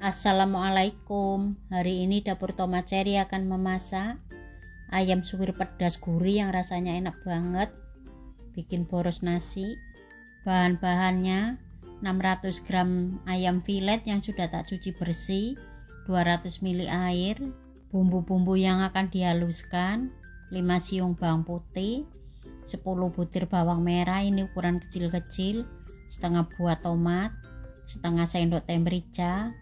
Assalamualaikum. Hari ini dapur Tomat Cherry akan memasak ayam suwir pedas gurih yang rasanya enak banget, bikin boros nasi. Bahan-bahannya 600 gram ayam filet yang sudah tak cuci bersih, 200 ml air, bumbu-bumbu yang akan dihaluskan, 5 siung bawang putih, 10 butir bawang merah ini ukuran kecil-kecil, setengah buah tomat, setengah sendok teh merica,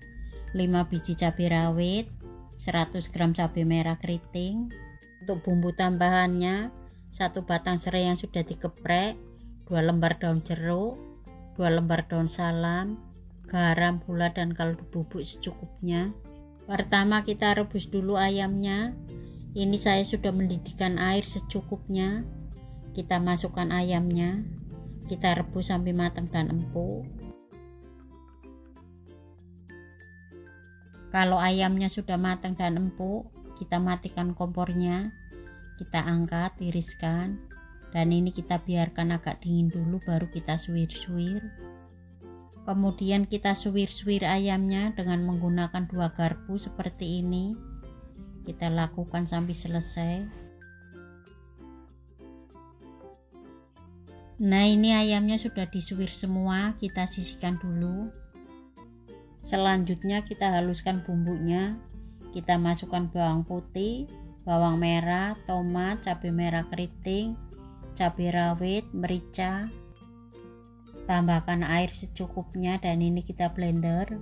5 biji cabai rawit, 100 gram cabai merah keriting. Untuk bumbu tambahannya 1 batang serai yang sudah dikeprek, 2 lembar daun jeruk, 2 lembar daun salam, garam, gula dan kaldu bubuk secukupnya. Pertama kita rebus dulu ayamnya. Ini saya sudah mendidihkan air secukupnya. Kita masukkan ayamnya, kita rebus sampai matang dan empuk. Kalau ayamnya sudah matang dan empuk, kita matikan kompornya, kita angkat, tiriskan, dan ini kita biarkan agak dingin dulu baru kita suwir-suwir. Kemudian kita suwir-suwir ayamnya dengan menggunakan 2 garpu seperti ini. Kita lakukan sampai selesai. Nah, ini ayamnya sudah disuwir semua, kita sisihkan dulu. Selanjutnya kita haluskan bumbunya. Kita masukkan bawang putih, bawang merah, tomat, cabai merah keriting, cabai rawit, merica. Tambahkan air secukupnya dan ini kita blender.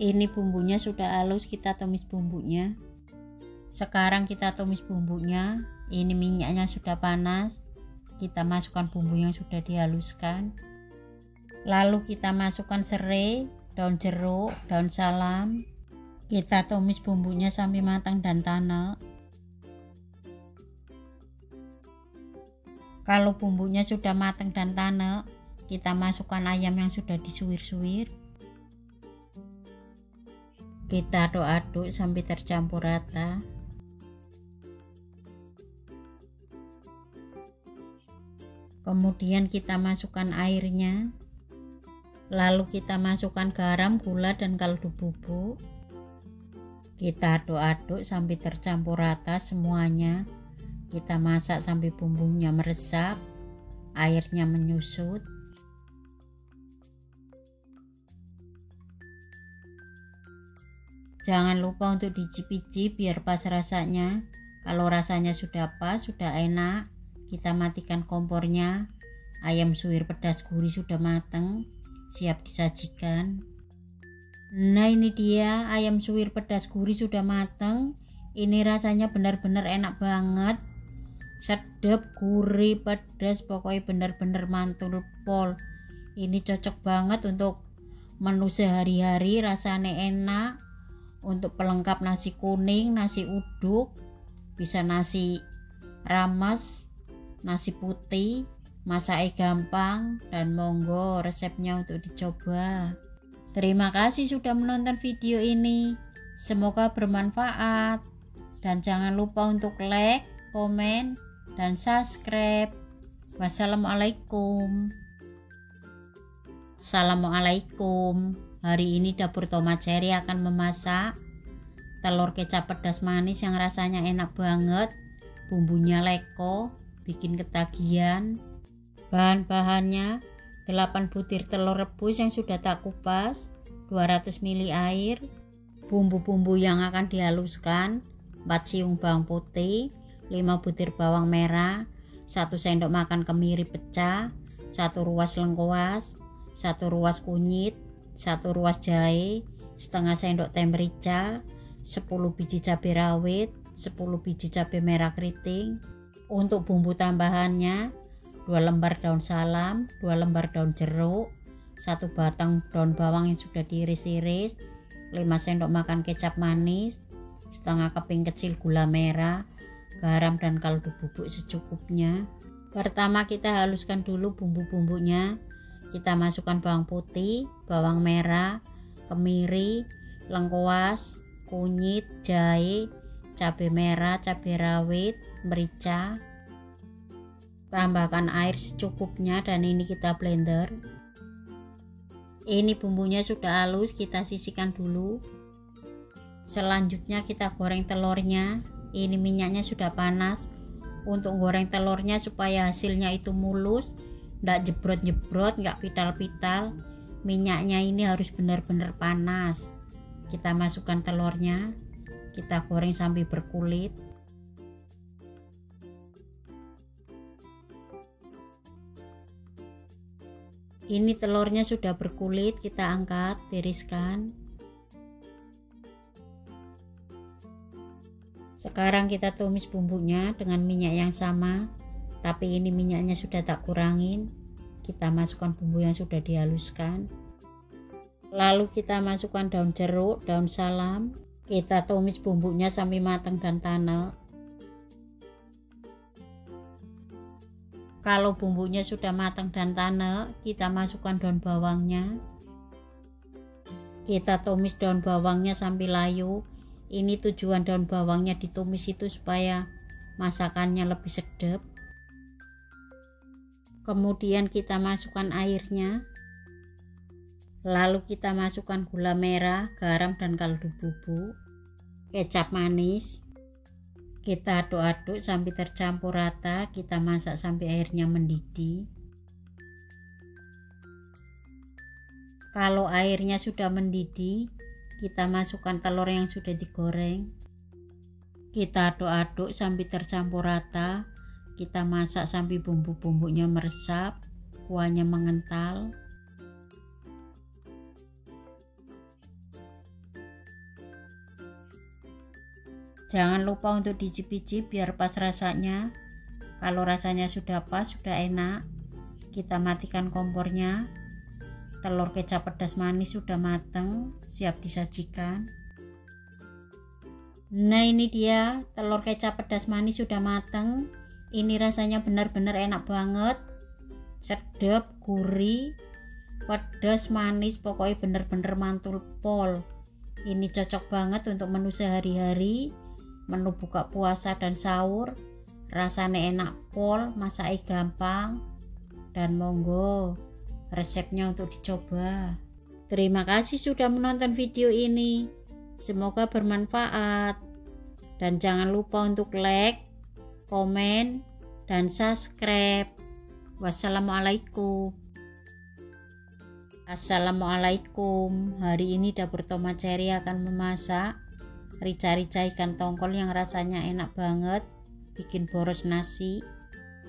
Ini bumbunya sudah halus, kita tumis bumbunya. Sekarang kita tumis bumbunya. Ini minyaknya sudah panas. Kita masukkan bumbu yang sudah dihaluskan. Lalu kita masukkan serai, daun jeruk, daun salam. Kita tumis bumbunya sampai matang dan tanek. Kalau bumbunya sudah matang dan tanek, kita masukkan ayam yang sudah disuwir-suwir. Kita aduk-aduk sampai tercampur rata. Kemudian kita masukkan airnya. Lalu kita masukkan garam, gula dan kaldu bubuk. Kita aduk-aduk sampai tercampur rata semuanya. Kita masak sampai bumbunya meresap, airnya menyusut. Jangan lupa untuk dicicipi biar pas rasanya. Kalau rasanya sudah pas, sudah enak, kita matikan kompornya. Ayam suwir pedas gurih sudah matang, siap disajikan. Nah, ini dia ayam suwir pedas gurih sudah matang. Ini rasanya benar-benar enak banget, sedap, gurih, pedas, pokoknya benar-benar mantul pol. Ini cocok banget untuk menu sehari-hari, rasanya enak. Untuk pelengkap nasi kuning, nasi uduk, bisa nasi rames, nasi putih, masaknya gampang, dan monggo resepnya untuk dicoba. Terima kasih sudah menonton video ini, semoga bermanfaat, dan jangan lupa untuk like, komen, dan subscribe. Wassalamualaikum. Assalamualaikum. Hari ini dapur Tomat Cherry akan memasak telur kecap pedas manis yang rasanya enak banget, bumbunya leko, bikin ketagihan. Bahan-bahannya 8 butir telur rebus yang sudah tak kupas, 200 ml air, bumbu-bumbu yang akan dihaluskan, 4 siung bawang putih, 5 butir bawang merah, 1 sendok makan kemiri pecah, 1 ruas lengkuas, 1 ruas kunyit, 1 ruas jahe, setengah sendok teh merica, 10 biji cabai rawit, 10 biji cabai merah keriting. Untuk bumbu tambahannya 2 lembar daun salam, 2 lembar daun jeruk, 1 batang daun bawang yang sudah diiris-iris, 5 sendok makan kecap manis, setengah keping kecil gula merah, garam dan kaldu bubuk secukupnya. Pertama kita haluskan dulu bumbu-bumbunya. Kita masukkan bawang putih, bawang merah, kemiri, lengkuas, kunyit, jahe, cabai merah, cabai rawit, merica. Tambahkan air secukupnya dan ini kita blender. Ini bumbunya sudah halus, kita sisihkan dulu. Selanjutnya kita goreng telurnya. Ini minyaknya sudah panas. Untuk goreng telurnya supaya hasilnya itu mulus, nggak jebrot-jebrot, nggak pital-pital. Minyaknya ini harus benar-benar panas. Kita masukkan telurnya, kita goreng sampai berkulit. Ini telurnya sudah berkulit, kita angkat, tiriskan. Sekarang kita tumis bumbunya dengan minyak yang sama, tapi ini minyaknya sudah tak kurangin. Kita masukkan bumbu yang sudah dihaluskan. Lalu kita masukkan daun jeruk, daun salam. Kita tumis bumbunya sampai matang dan tanek. Kalau bumbunya sudah matang dan tanek, kita masukkan daun bawangnya. Kita tumis daun bawangnya sampai layu. Ini tujuan daun bawangnya ditumis itu supaya masakannya lebih sedap. Kemudian kita masukkan airnya. Lalu kita masukkan gula merah, garam dan kaldu bubuk, kecap manis. Kita aduk-aduk sampai tercampur rata, kita masak sampai airnya mendidih. Kalau airnya sudah mendidih, kita masukkan telur yang sudah digoreng. Kita aduk-aduk sampai tercampur rata, kita masak sampai bumbu-bumbunya meresap, kuahnya mengental. Jangan lupa untuk dicicip-cicip biar pas rasanya. Kalau rasanya sudah pas, sudah enak, kita matikan kompornya. Telur kecap pedas manis sudah matang, siap disajikan. Nah, ini dia telur kecap pedas manis sudah matang. Ini rasanya benar-benar enak banget, sedap, gurih, pedas, manis, pokoknya bener-bener mantul pol. Ini cocok banget untuk menu sehari-hari, menu buka puasa dan sahur. Rasanya enak pol, masaknya gampang, dan monggo resepnya untuk dicoba. Terima kasih sudah menonton video ini, semoga bermanfaat, dan jangan lupa untuk like, komen, dan subscribe. Wassalamualaikum. Assalamualaikum. Hari ini dapur Tomat Cherry akan memasak rica-rica ikan tongkol yang rasanya enak banget, bikin boros nasi.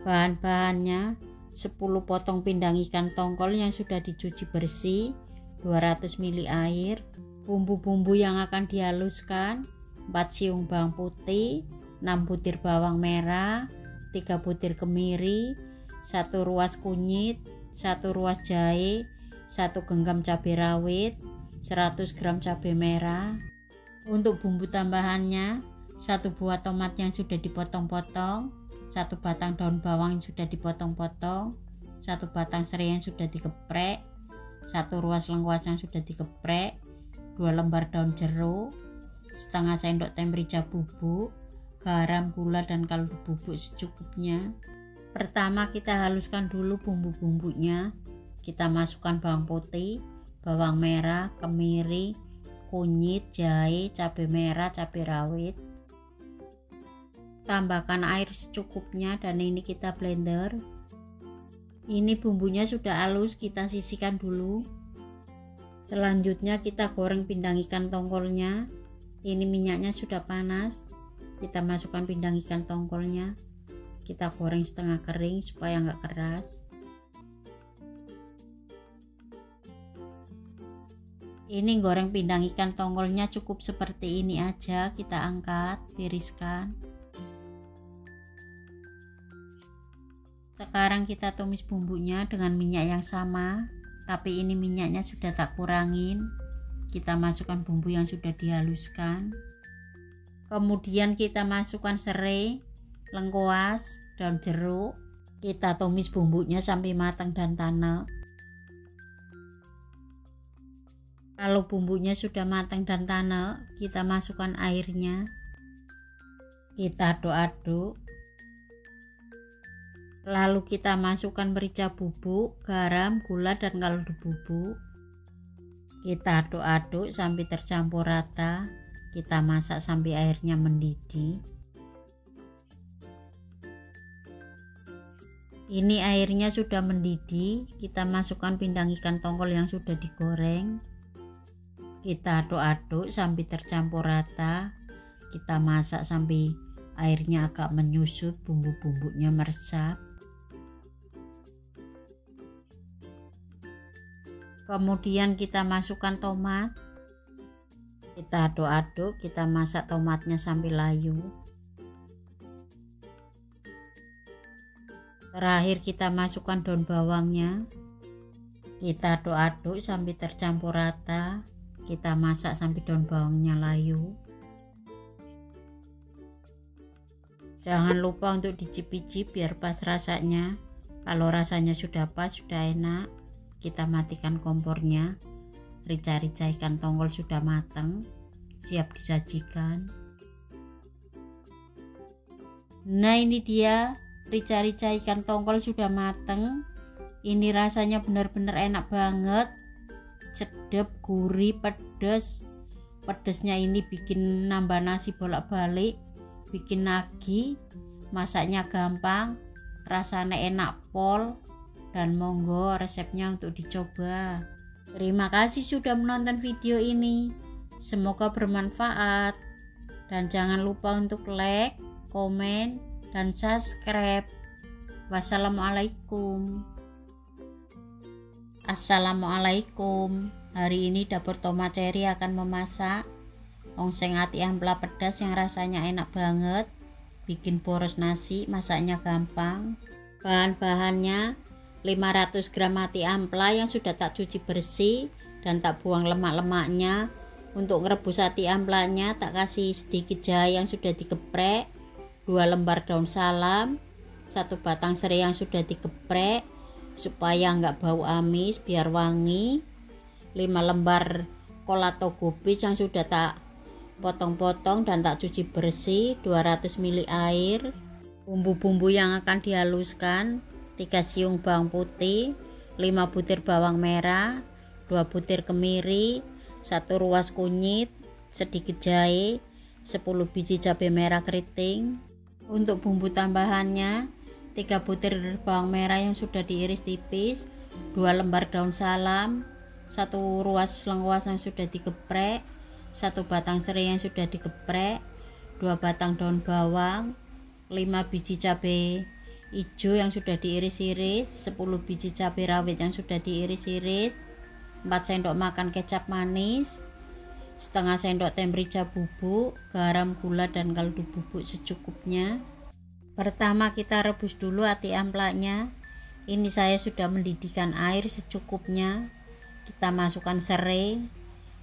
Bahan-bahannya 10 potong pindang ikan tongkol yang sudah dicuci bersih, 200 ml air. Bumbu-bumbu yang akan dihaluskan: 4 siung bawang putih, 6 butir bawang merah, 3 butir kemiri, 1 ruas kunyit, 1 ruas jahe, 1 genggam cabai rawit, 100 gram cabai merah. Untuk bumbu tambahannya: 1 buah tomat yang sudah dipotong-potong, 1 batang daun bawang yang sudah dipotong-potong, 1 batang serai yang sudah digeprek, 1 ruas lengkuas yang sudah digeprek, 2 lembar daun jeruk, setengah sendok teh merica bubuk, garam, gula, dan kaldu bubuk secukupnya. Pertama kita haluskan dulu bumbu-bumbunya. Kita masukkan bawang putih, bawang merah, kemiri, kunyit, jahe, cabai merah, cabai rawit. Tambahkan air secukupnya dan ini kita blender. Ini bumbunya sudah halus, kita sisihkan dulu. Selanjutnya kita goreng pindang ikan tongkolnya. Ini minyaknya sudah panas, kita masukkan pindang ikan tongkolnya. Kita goreng setengah kering supaya nggak keras. Ini goreng pindang ikan tongkolnya cukup seperti ini aja, kita angkat, tiriskan. Sekarang kita tumis bumbunya dengan minyak yang sama, tapi ini minyaknya sudah tak kurangin. Kita masukkan bumbu yang sudah dihaluskan. Kemudian kita masukkan serai, lengkuas, daun jeruk. Kita tumis bumbunya sampai matang dan tanek. Kalau bumbunya sudah matang dan tanek, kita masukkan airnya. Kita aduk-aduk. Lalu kita masukkan merica bubuk, garam, gula, dan kaldu bubuk. Kita aduk-aduk sampai tercampur rata. Kita masak sampai airnya mendidih. Ini airnya sudah mendidih. Kita masukkan pindang ikan tongkol yang sudah digoreng. Kita aduk-aduk sampai tercampur rata. Kita masak sampai airnya agak menyusut, bumbu-bumbunya meresap. Kemudian kita masukkan tomat. Kita aduk-aduk, kita masak tomatnya sampai layu. Terakhir kita masukkan daun bawangnya. Kita aduk-aduk sampai tercampur rata. Kita masak sampai daun bawangnya layu. Jangan lupa untuk dicip-icip biar pas rasanya. Kalau rasanya sudah pas, sudah enak, kita matikan kompornya. Rica-rica ikan tongkol sudah matang, siap disajikan. Nah, ini dia rica-rica ikan tongkol sudah matang. Ini rasanya benar-benar enak banget, sedap, gurih, pedas. Pedasnya ini bikin nambah nasi bolak-balik, bikin nagih. Masaknya gampang, rasanya enak pol. Dan monggo resepnya untuk dicoba. Terima kasih sudah menonton video ini. Semoga bermanfaat. Dan jangan lupa untuk like, komen, dan subscribe. Wassalamualaikum. Assalamualaikum. Hari ini dapur Tomat Cherry akan memasak ongseng ati ampela pedas yang rasanya enak banget. Bikin boros nasi, masaknya gampang. Bahan-bahannya 500 gram ati ampela yang sudah tak cuci bersih dan tak buang lemak-lemaknya. Untuk merebus ati amplanya tak kasih sedikit jahe yang sudah digeprek, 2 lembar daun salam, 1 batang serai yang sudah digeprek supaya nggak bau amis, biar wangi, 5 lembar kol atau gubis yang sudah tak potong-potong dan tak cuci bersih, 200 ml air. Bumbu-bumbu yang akan dihaluskan: 3 siung bawang putih, 5 butir bawang merah, 2 butir kemiri, 1 ruas kunyit, sedikit jahe, 10 biji cabai merah keriting. Untuk bumbu tambahannya: 3 butir bawang merah yang sudah diiris tipis, 2 lembar daun salam, 1 ruas lengkuas yang sudah digeprek, 1 batang serai yang sudah digeprek, 2 batang daun bawang, 5 biji cabai hijau yang sudah diiris-iris, 10 biji cabai rawit yang sudah diiris-iris, 4 sendok makan kecap manis, setengah sendok teh merica bubuk, garam, gula, dan kaldu bubuk secukupnya. Pertama kita rebus dulu ati amplanya. Ini saya sudah mendidihkan air secukupnya. Kita masukkan serai,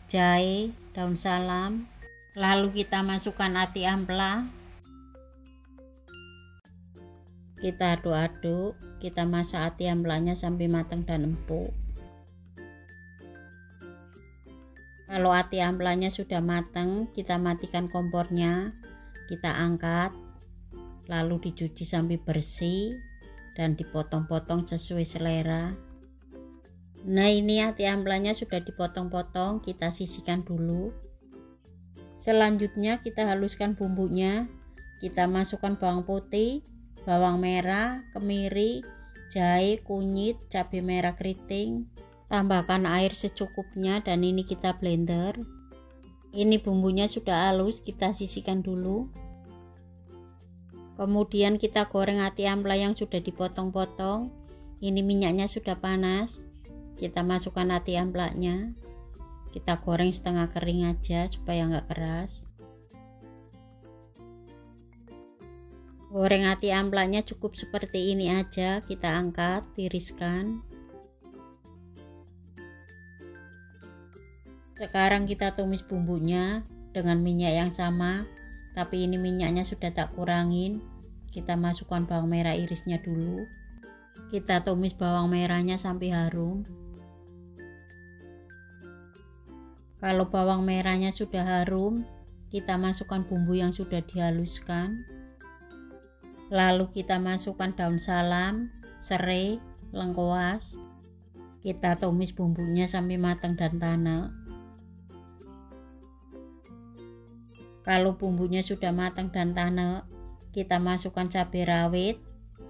jahe, daun salam, lalu kita masukkan ati ampela. Kita aduk-aduk, kita masak ati ampelanya sampai matang dan empuk. Kalau ati ampelanya sudah matang, kita matikan kompornya, kita angkat, lalu dicuci sampai bersih dan dipotong-potong sesuai selera. Nah, ini ati ampelanya sudah dipotong-potong, kita sisihkan dulu. Selanjutnya kita haluskan bumbunya. Kita masukkan bawang putih, bawang merah, kemiri, jahe, kunyit, cabai merah keriting. Tambahkan air secukupnya dan ini kita blender. Ini bumbunya sudah halus, kita sisihkan dulu. Kemudian kita goreng ati ampela yang sudah dipotong-potong. Ini minyaknya sudah panas. Kita masukkan ati amplanya. Kita goreng setengah kering aja supaya nggak keras. Goreng ati amplanya cukup seperti ini aja, kita angkat, tiriskan. Sekarang kita tumis bumbunya dengan minyak yang sama, tapi ini minyaknya sudah tak kurangin. Kita masukkan bawang merah irisnya dulu. Kita tumis bawang merahnya sampai harum. Kalau bawang merahnya sudah harum, kita masukkan bumbu yang sudah dihaluskan. Lalu kita masukkan daun salam, serai, lengkuas. Kita tumis bumbunya sampai matang dan tanek. Kalau bumbunya sudah matang dan tanek, kita masukkan cabai rawit,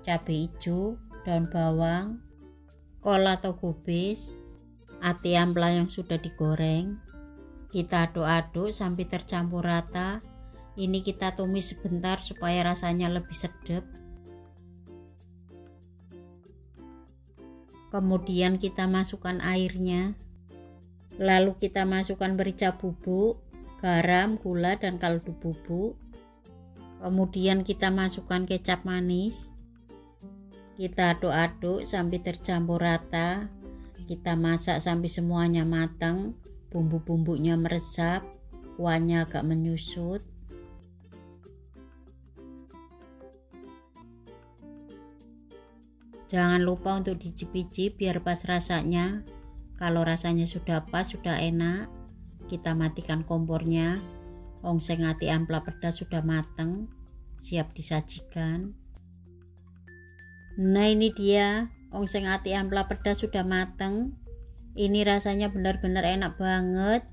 cabai hijau, daun bawang, kol atau kubis, ati ampela yang sudah digoreng. Kita aduk-aduk sampai tercampur rata. Ini kita tumis sebentar supaya rasanya lebih sedap. Kemudian kita masukkan airnya. Lalu kita masukkan merica bubuk, garam, gula, dan kaldu bubuk. Kemudian kita masukkan kecap manis. Kita aduk-aduk sampai tercampur rata. Kita masak sampai semuanya matang, bumbu-bumbunya meresap, kuahnya agak menyusut. Jangan lupa untuk dicicipi biar pas rasanya. Kalau rasanya sudah pas, sudah enak, kita matikan kompornya. Ongseng ati ampela pedas sudah matang, siap disajikan. Nah, ini dia ongseng ati ampela pedas sudah matang. Ini rasanya benar-benar enak banget,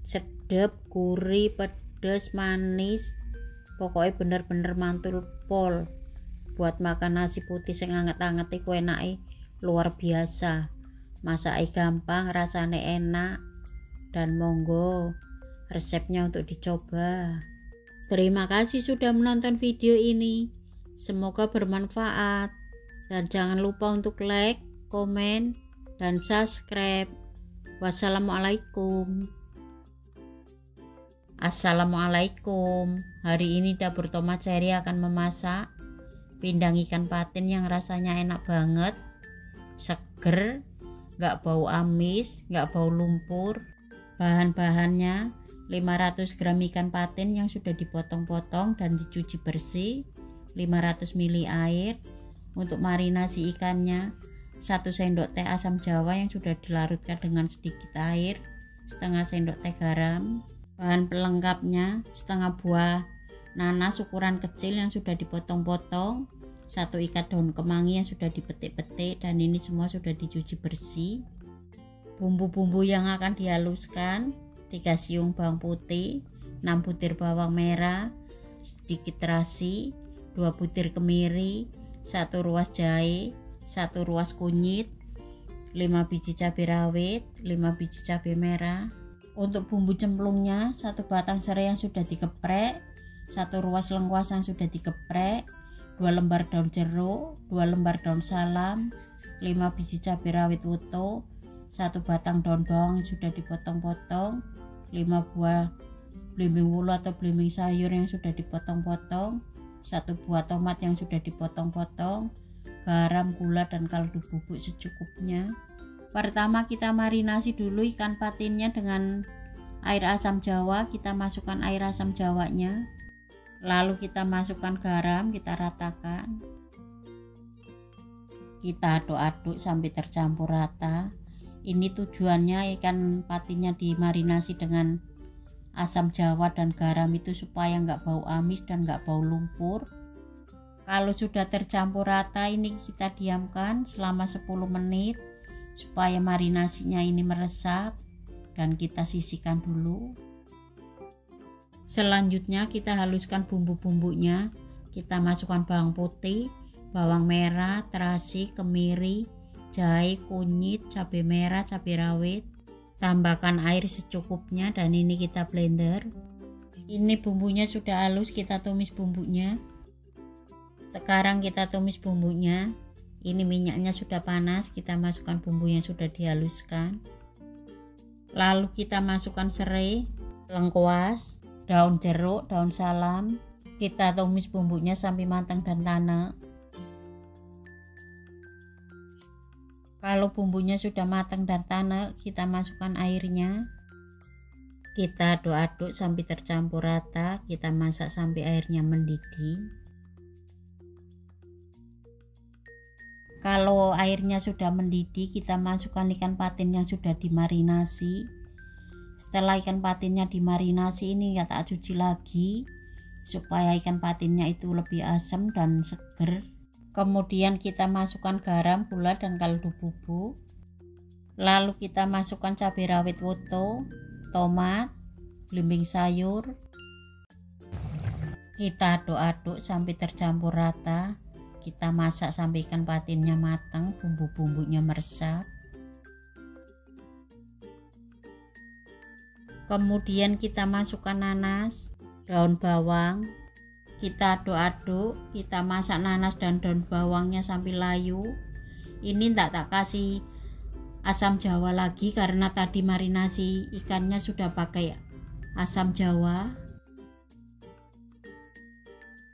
sedap, gurih, pedas, manis, pokoknya benar-benar mantul pol. Buat makan nasi putih sing anget-anget iku enake luar biasa. Masake gampang, rasanya enak, dan monggo resepnya untuk dicoba. Terima kasih sudah menonton video ini. Semoga bermanfaat. Dan jangan lupa untuk like, komen, dan subscribe. Wassalamualaikum. Assalamualaikum. Hari ini dapur tomat cherry akan memasak pindang ikan patin yang rasanya enak banget, seger, gak bau amis, gak bau lumpur. Bahan-bahannya 500 gram ikan patin yang sudah dipotong-potong dan dicuci bersih, 500 ml air. Untuk marinasi ikannya 1 sendok teh asam jawa yang sudah dilarutkan dengan sedikit air, setengah sendok teh garam. Bahan pelengkapnya setengah buah nanas ukuran kecil yang sudah dipotong-potong, 1 ikat daun kemangi yang sudah dipetik-petik, dan ini semua sudah dicuci bersih. Bumbu-bumbu yang akan dihaluskan 3 siung bawang putih, 6 butir bawang merah, sedikit terasi, 2 butir kemiri, 1 ruas jahe, 1 ruas kunyit, 5 biji cabai rawit, 5 biji cabai merah. Untuk bumbu cemplungnya 1 batang serai yang sudah digeprek, 1 ruas lengkuas yang sudah digeprek, 2 lembar daun jeruk, 2 lembar daun salam, 5 biji cabai rawit utuh, 1 batang daun bawang yang sudah dipotong-potong, 5 buah belimbing wulu atau belimbing sayur yang sudah dipotong-potong, 1 buah tomat yang sudah dipotong-potong, garam, gula, dan kaldu bubuk secukupnya. Pertama kita marinasi dulu ikan patinnya dengan air asam jawa. Kita masukkan air asam jawanya, lalu kita masukkan garam, kita ratakan. Kita aduk-aduk sampai tercampur rata. Ini tujuannya ikan patinnya dimarinasi dengan asam jawa dan garam itu supaya nggak bau amis dan nggak bau lumpur. Kalau sudah tercampur rata, ini kita diamkan selama 10 menit supaya marinasinya ini meresap, dan kita sisihkan dulu. Selanjutnya kita haluskan bumbu-bumbunya. Kita masukkan bawang putih, bawang merah, terasi, kemiri, jahe, kunyit, cabai merah, cabai rawit. Tambahkan air secukupnya dan ini kita blender. Ini bumbunya sudah halus, kita tumis bumbunya. Sekarang kita tumis bumbunya. Ini minyaknya sudah panas, kita masukkan bumbu yang sudah dihaluskan. Lalu kita masukkan serai, lengkuas, daun jeruk, daun salam. Kita tumis bumbunya sampai matang dan tanek. Kalau bumbunya sudah matang dan tanek, kita masukkan airnya. Kita aduk-aduk sampai tercampur rata. Kita masak sampai airnya mendidih. Kalau airnya sudah mendidih, kita masukkan ikan patin yang sudah dimarinasi. Setelah ikan patinnya dimarinasi, ini ya tak cuci lagi supaya ikan patinnya itu lebih asam dan seger. Kemudian kita masukkan garam, gula, dan kaldu bubuk. Lalu kita masukkan cabai rawit woto, tomat, belimbing sayur. Kita aduk-aduk sampai tercampur rata. Kita masak sampai ikan patinnya matang, bumbu-bumbunya meresap. Kemudian kita masukkan nanas, daun bawang. Kita aduk-aduk, kita masak nanas dan daun bawangnya sampai layu. Ini tak kasih asam jawa lagi karena tadi marinasi ikannya sudah pakai asam jawa.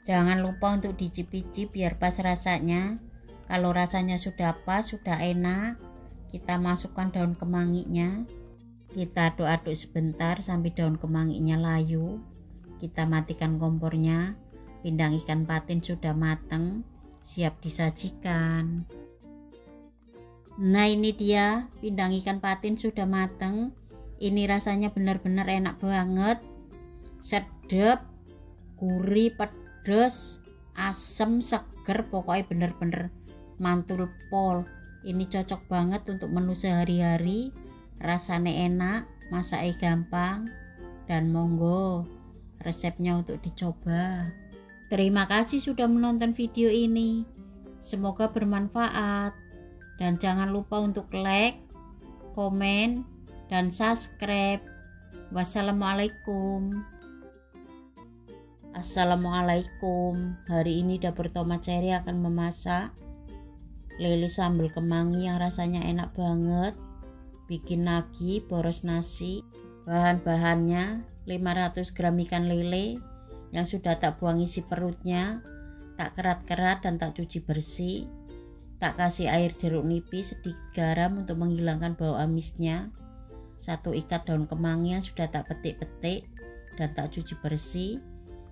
Jangan lupa untuk dicicipi biar pas rasanya. Kalau rasanya sudah pas, sudah enak, kita masukkan daun kemanginya. Kita aduk-aduk sebentar sampai daun kemanginya layu. Kita matikan kompornya. Pindang ikan patin sudah matang, siap disajikan. Nah, ini dia pindang ikan patin sudah matang. Ini rasanya benar-benar enak banget. Sedap, gurih, pedas, asam, seger, pokoknya bener-bener mantul pol. Ini cocok banget untuk menu sehari-hari. Rasanya enak, masaknya gampang, dan monggo resepnya untuk dicoba. Terima kasih sudah menonton video ini. Semoga bermanfaat. Dan jangan lupa untuk like, komen, dan subscribe. Wassalamualaikum. Assalamualaikum. Hari ini Dapur Tomat Cherry akan memasak lele sambal kemangi yang rasanya enak banget. Bikin lagi boros nasi. Bahan-bahannya 500 gram ikan lele yang sudah tak buang isi perutnya, tak kerat-kerat dan tak cuci bersih. Tak kasih air jeruk nipis, sedikit garam untuk menghilangkan bau amisnya. 1 ikat daun kemangi yang sudah tak petik-petik dan tak cuci bersih.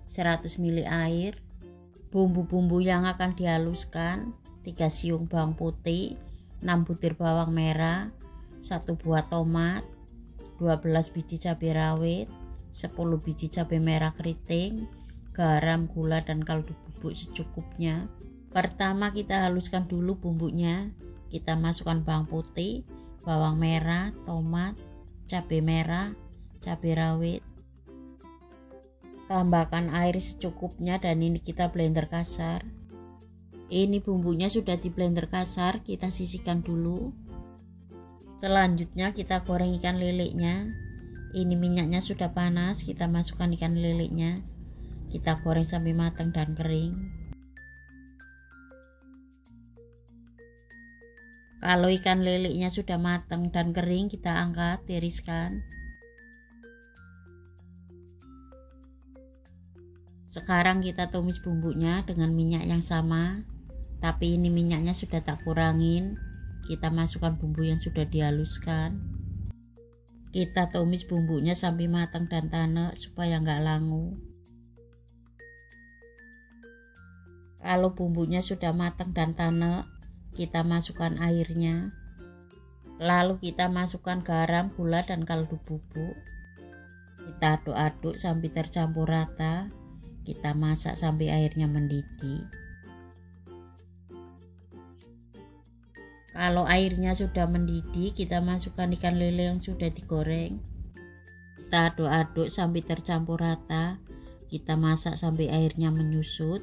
100 ml air. Bumbu-bumbu yang akan dihaluskan: 3 siung bawang putih, 6 butir bawang merah, 1 buah tomat, 12 biji cabai rawit, 10 biji cabai merah keriting, garam, gula, dan kaldu bubuk secukupnya. Pertama kita haluskan dulu bumbunya. Kita masukkan bawang putih, bawang merah, tomat, cabai merah, cabai rawit. Tambahkan air secukupnya dan ini kita blender kasar. Ini bumbunya sudah di blender kasar, kita sisihkan dulu. Selanjutnya kita goreng ikan lelenya. Ini minyaknya sudah panas, kita masukkan ikan lelenya. Kita goreng sampai matang dan kering. Kalau ikan lelenya sudah matang dan kering, kita angkat, tiriskan. Sekarang kita tumis bumbunya dengan minyak yang sama, tapi ini minyaknya sudah tak kurangin. Kita masukkan bumbu yang sudah dihaluskan. Kita tumis bumbunya sampai matang dan tanek supaya nggak langu. Kalau bumbunya sudah matang dan tanek, kita masukkan airnya. Lalu kita masukkan garam, gula, dan kaldu bubuk. Kita aduk-aduk sampai tercampur rata. Kita masak sampai airnya mendidih. Kalau airnya sudah mendidih, kita masukkan ikan lele yang sudah digoreng. Kita aduk-aduk sampai tercampur rata. Kita masak sampai airnya menyusut,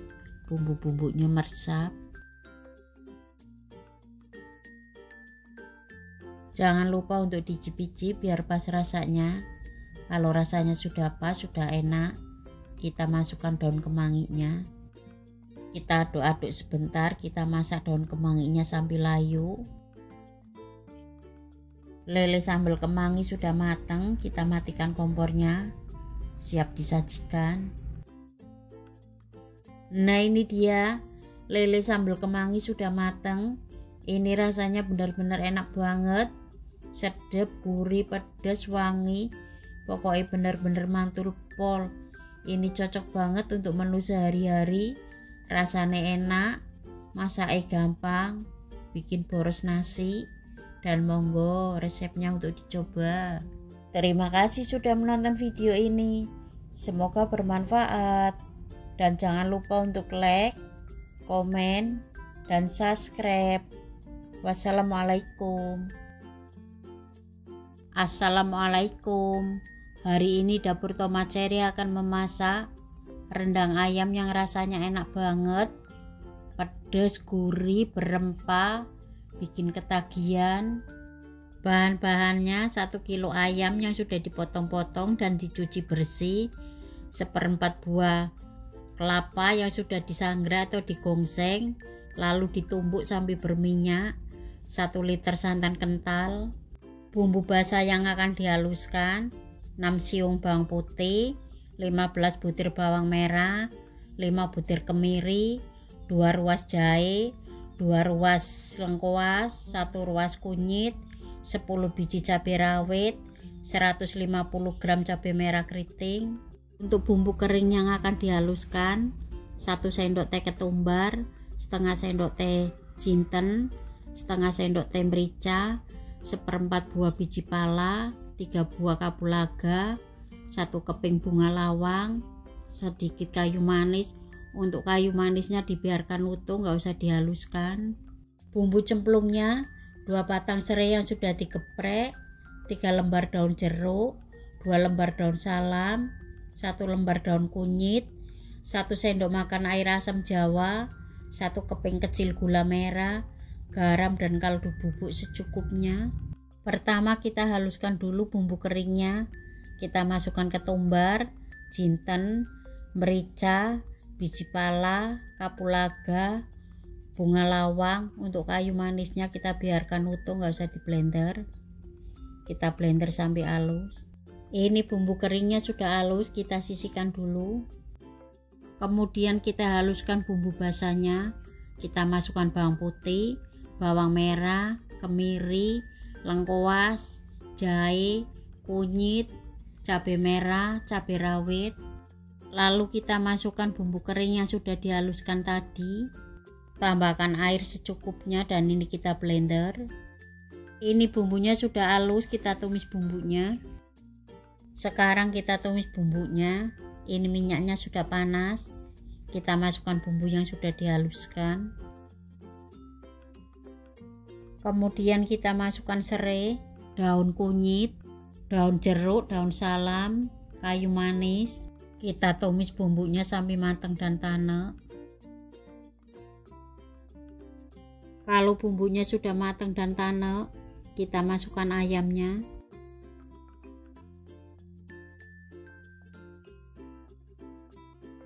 bumbu-bumbunya meresap. Jangan lupa untuk dicicipi biar pas rasanya. Kalau rasanya sudah pas, sudah enak, kita masukkan daun kemanginya. Kita aduk-aduk sebentar, kita masak daun kemanginya sampai layu. Lele sambal kemangi sudah matang, kita matikan kompornya, siap disajikan. Nah, ini dia lele sambal kemangi sudah matang. Ini rasanya benar-benar enak banget, sedap, gurih, pedas, wangi, pokoknya benar-benar mantul pol. Ini cocok banget untuk menu sehari-hari. Rasanya enak, masaknya gampang, bikin boros nasi, dan monggo resepnya untuk dicoba. Terima kasih sudah menonton video ini. Semoga bermanfaat. Dan jangan lupa untuk like, komen, dan subscribe. Wassalamualaikum. Assalamualaikum. Hari ini Dapur Tomat Cherry akan memasak rendang ayam yang rasanya enak banget, pedas, gurih, berempah, bikin ketagihan. Bahan-bahannya 1 kilo ayam yang sudah dipotong-potong dan dicuci bersih, 1/4 buah kelapa yang sudah disangrai atau digongseng lalu ditumbuk sampai berminyak, 1 liter santan kental. Bumbu basah yang akan dihaluskan: 6 siung bawang putih, 15 butir bawang merah, 5 butir kemiri, 2 ruas jahe, 2 ruas lengkuas, 1 ruas kunyit, 10 biji cabai rawit, 150 gram cabai merah keriting. Untuk bumbu kering yang akan dihaluskan: 1 sendok teh ketumbar, setengah sendok teh jinten, setengah sendok teh merica, 1/4 buah biji pala, 3 buah kapulaga, 1 keping bunga lawang, sedikit kayu manis. Untuk kayu manisnya dibiarkan utuh, nggak usah dihaluskan. Bumbu cemplungnya: 2 batang serai yang sudah digeprek, 3 lembar daun jeruk, 2 lembar daun salam, 1 lembar daun kunyit, 1 sendok makan air asam jawa, 1 keping kecil gula merah, garam dan kaldu bubuk secukupnya. Pertama kita haluskan dulu bumbu keringnya. Kita masukkan ketumbar, jinten, merica, biji pala, kapulaga, bunga lawang. Untuk kayu manisnya kita biarkan utuh, nggak usah di blender. Kita blender sampai halus. Ini bumbu keringnya sudah halus, kita sisihkan dulu. Kemudian kita haluskan bumbu basahnya. Kita masukkan bawang putih, bawang merah, kemiri, lengkuas, jahe, kunyit, cabai merah, cabai rawit. Lalu kita masukkan bumbu kering yang sudah dihaluskan tadi. Tambahkan air secukupnya dan ini kita blender. Ini bumbunya sudah halus, kita tumis bumbunya. Sekarang kita tumis bumbunya. Ini minyaknya sudah panas. Kita masukkan bumbu yang sudah dihaluskan. Kemudian kita masukkan serai, daun kunyit, daun jeruk, daun salam, kayu manis. Kita tumis bumbunya sampai matang dan tanek. Kalau bumbunya sudah matang dan tanek, kita masukkan ayamnya.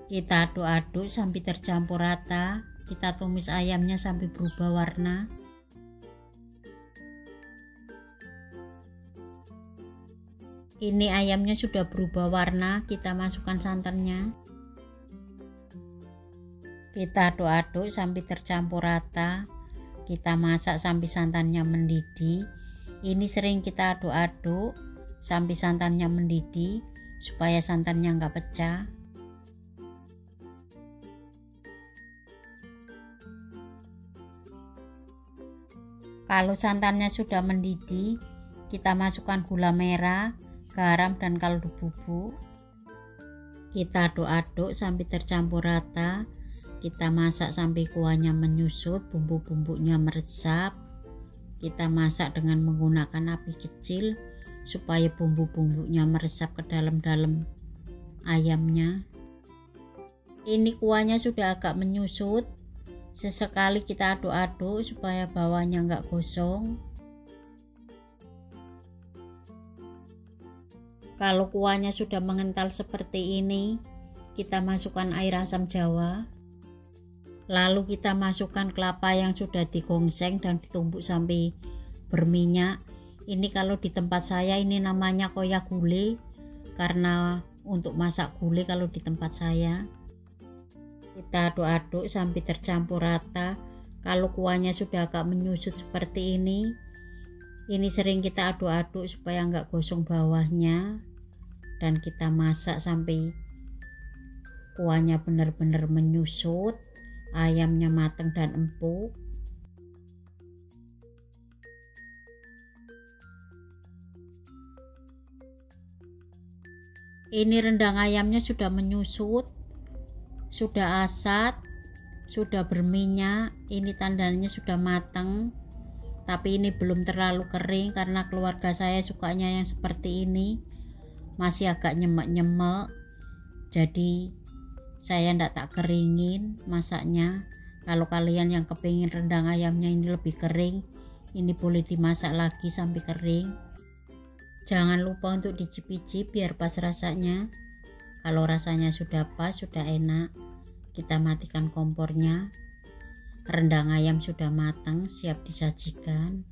Kita aduk-aduk sampai tercampur rata. Kita tumis ayamnya sampai berubah warna. Ini ayamnya sudah berubah warna, kita masukkan santannya. Kita aduk-aduk sampai tercampur rata. Kita masak sampai santannya mendidih. Ini sering kita aduk-aduk sampai santannya mendidih supaya santannya nggak pecah. Kalau santannya sudah mendidih, kita masukkan gula merah, garam dan kaldu bubuk. Kita aduk-aduk sampai tercampur rata. Kita masak sampai kuahnya menyusut, bumbu-bumbunya meresap. Kita masak dengan menggunakan api kecil supaya bumbu-bumbunya meresap ke dalam-dalam ayamnya. Ini kuahnya sudah agak menyusut. Sesekali kita aduk-aduk supaya bawahnya nggak gosong. Kalau kuahnya sudah mengental seperti ini, kita masukkan air asam jawa. Lalu kita masukkan kelapa yang sudah digongseng dan ditumbuk sampai berminyak. Ini kalau di tempat saya ini namanya koyak gulai, karena untuk masak gulai kalau di tempat saya. Kita aduk-aduk sampai tercampur rata. Kalau kuahnya sudah agak menyusut seperti ini sering kita aduk-aduk supaya nggak gosong bawahnya. Dan kita masak sampai kuahnya benar-benar menyusut, ayamnya matang dan empuk. Ini rendang ayamnya sudah menyusut, sudah asat, sudah berminyak. Ini tandanya sudah matang. Tapi ini belum terlalu kering karena keluarga saya sukanya yang seperti ini, masih agak nyemek-nyemek. Jadi saya ndak tak keringin masaknya. Kalau kalian yang kepingin rendang ayamnya ini lebih kering, ini boleh dimasak lagi sampai kering. Jangan lupa untuk dicicip-cicip biar pas rasanya. Kalau rasanya sudah pas, sudah enak, kita matikan kompornya. Rendang ayam sudah matang, siap disajikan.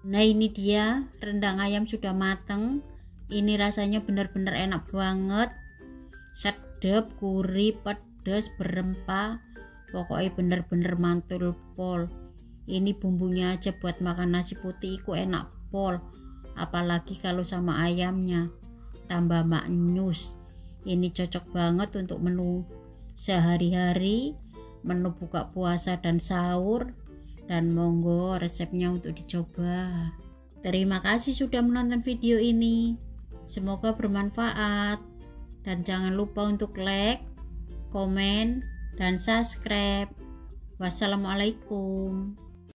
Nah, ini dia rendang ayam sudah matang. Ini rasanya benar-benar enak banget, sedap, gurih, pedas, berempah, pokoknya bener-bener mantul pol. Ini bumbunya aja buat makan nasi putih iku enak pol, apalagi kalau sama ayamnya tambah maknyus. Ini cocok banget untuk menu sehari-hari, menu buka puasa dan sahur, dan monggo resepnya untuk dicoba. Terima kasih sudah menonton video ini, semoga bermanfaat, dan jangan lupa untuk like, komen, dan subscribe. Wassalamualaikum.